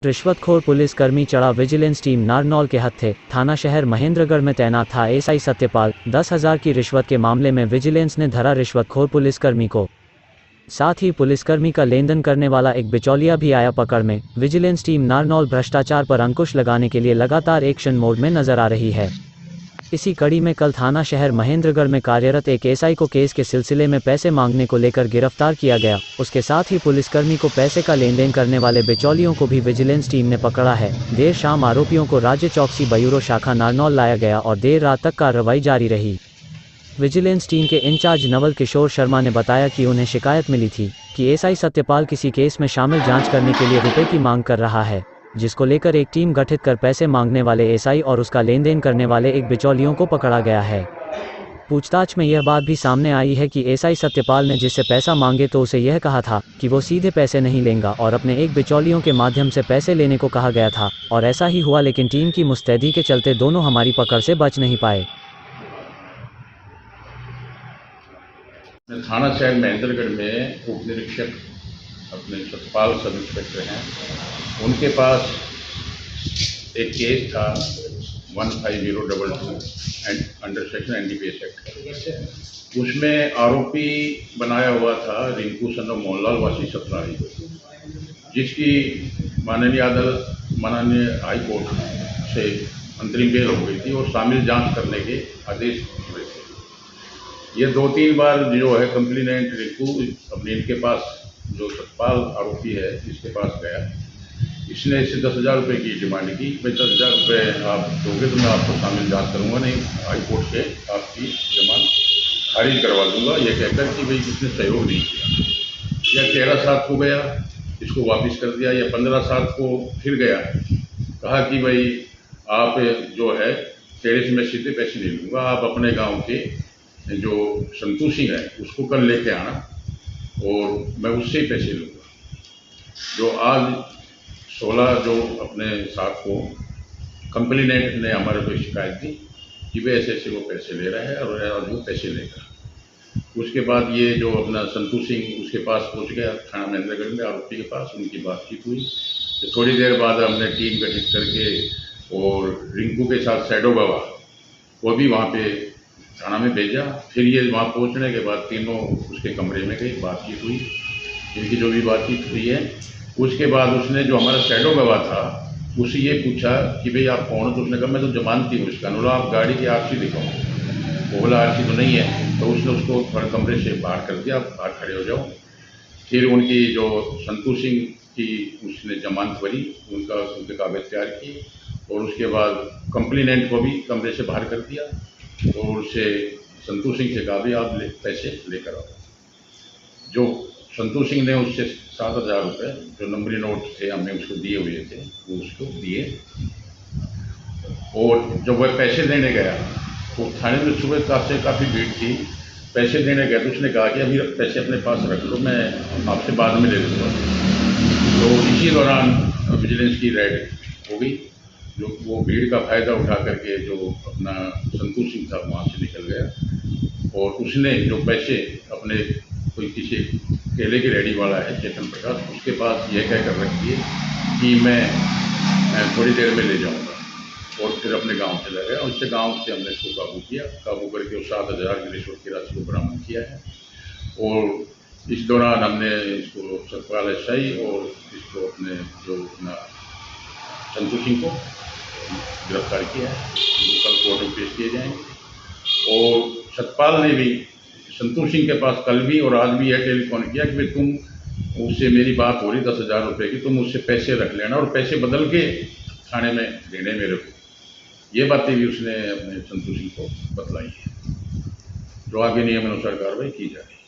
रिश्वतखोर पुलिसकर्मी चढ़ा vigilance team Narnaul के हत्थे। थाना शहर महेंद्रगढ़ में तैनात था एसआई सत्यपाल। 10,000 की रिश्वत के मामले में विजिलेंस ने धरा रिश्वतखोर पुलिसकर्मी को। साथ ही पुलिसकर्मी का लेनदेन करने वाला एक बिचौलिया भी आया पकड़ में। विजिलेंस टीम नारनौल भ्रष्टाचार पर अंकुश लगाने के लिए लगातार एक्शन मोड में नजर आ रही है। इसी कड़ी में कल थाना शहर महेंद्रगढ़ में कार्यरत एक एसआई को केस के सिलसिले में पैसे मांगने को लेकर गिरफ्तार किया गया। उसके साथ ही पुलिसकर्मी को पैसे का लेनदेन करने वाले बिचौलियों को भी विजिलेंस टीम ने पकड़ा है। देर शाम आरोपियों को राज्य चौकसी ब्यूरो शाखा नारनौल लाया गया और देर रात तक कार्रवाई जारी रही। विजिलेंस टीम के इंचार्ज नवल किशोर शर्मा ने बताया कि उन्हें शिकायत मिली थी कि एसआई सत्यपाल किसी केस में शामिल जांच करने के लिए रुपए की मांग कर रहा है, जिसको लेकर एक टीम गठित कर पैसे मांगने वाले एसआई और उसका लेनदेन करने वाले एक बिचौलियों को पकड़ा गया है। पूछताछ में यह बात भी सामने आई है कि एसआई सत्यपाल ने जिससे पैसा मांगे तो उसे यह कहा था कि वो सीधे पैसे नहीं लेगा और अपने एक बिचौलियों के माध्यम से पैसे लेने को कहा गया था, और ऐसा ही हुआ। लेकिन टीम की मुस्तैदी के चलते दोनों हमारी पकड़ से बच नहीं पाए। थाना शहर महेंद्रगढ़ में उप निरीक्षक अपने सतपाल सब इंस्पेक्टर हैं, उनके पास एक केस था 15022 अंडर सेक्शन एनडीपीएस एक्ट। उसमें आरोपी बनाया हुआ था रिंकू सन ऑफ मोहनलाल वासी सतराही, जिसकी माननीय हाई कोर्ट से अंतरिम बेल हो गई थी और शामिल जांच करने के आदेश हुए थे। ये 2-3 बार जो है कंप्लेनेंट रिंकू अपने इनके पास जो सतपाल आरोपी है इसके पास गया। इसने इससे 10,000 रुपये की डिमांड की, भाई 10,000 रुपये आप दोगे तो मैं आपको शामिल जांच करूँगा, नहीं हाई कोर्ट से आपकी जमानत खारिज करवा दूंगा, ये कहकर कि भाई इसने सहयोग नहीं किया। या 13/7 को गया, इसको वापस कर दिया। या 15/7 को फिर गया, कहा कि भाई आप जो है तेरे से मैं सीधे पैसे नहीं लूँगा, आप अपने गाँव के जो संतू सिंह है उसको कल लेके आना और मैं उससे ही पैसे लूँगा। जो आज 16 जो अपने साथ को कंप्लेनेंट ने हमारे को शिकायत दी कि वे ऐसे वो पैसे ले रहा है और आज वो पैसे लेगा। उसके बाद ये जो अपना संतू सिंह उसके पास पहुंच गया थाना महेंद्रगढ़ में, आरोपी के पास उनकी बातचीत हुई। तो थोड़ी देर बाद हमने टीम गठित करके और रिंकू के साथ शैडो गवाह वो भी वहाँ पे थाना में भेजा। फिर ये वहाँ पहुँचने के बाद तीनों उसके कमरे में गई, बातचीत हुई, इनकी जो भी बातचीत हुई है। उसके बाद उसने जो हमारा शैडो गवाह था उससे ये पूछा कि भाई आप कौन हो, तो उसने कहा मैं तो जमानती हूँ इसका। बोला आप गाड़ी की आरसी दिखाओ, वो बोला आरसी तो नहीं है। तो उसने उसको थोड़ा कमरे से बाहर कर दिया, आप बाहर खड़े हो जाओ। फिर उनकी जो संतू सिंह की उसने जमानत भरी, उनके कागज तैयार किए और उसके बाद कंप्लेनेंट को भी कमरे से बाहर कर दिया और उससे संतू सिंह से कहा भी आप पैसे लेकर आओ। जो संतू सिंह ने उससे 7,000 रुपये जो नंबरी नोट थे हमने उसको दिए हुए थे वो उसको दिए। और जब वह पैसे देने गया तो थाने में सुबह से काफ़ी भीड़ थी। पैसे देने गया तो उसने कहा कि अभी पैसे अपने पास रख लो, मैं आपसे बाद में ले लूँगा। तो इसी दौरान विजिलेंस की रेड हो गई। जो वो भीड़ का फ़ायदा उठा करके जो अपना संतू सिंह था वहाँ से निकल गया और उसने जो पैसे अपने कोई किसी केले की रेडी वाला है चेतन प्रकाश, उसके पास यह कह कर रख दिए कि मैं थोड़ी देर में ले जाऊंगा और फिर अपने गांव चला गया। उससे गांव से हमने इसको काबू करके उस 7,000 की रिश्वत की राशि को बरामद किया है। और इस दौरान हमने इसको सतपाल एसआई और इसको अपने जो अपना संतू सिंह को गिरफ्तार किया है, उनको कल कोर्ट में पेश किए जाएंगे। और सतपाल ने भी संतू सिंह के पास कल भी और आज भी यह टेलीफोन किया कि भाई तुम उससे मेरी बात हो रही 10,000 रुपये की, तुम उससे पैसे रख लेना और पैसे बदल के थाने में देने मेरे को। ये बातें भी उसने अपने संतू सिंह को बतलाई है। जो आगे नियमानुसार कार्रवाई की जाएगी।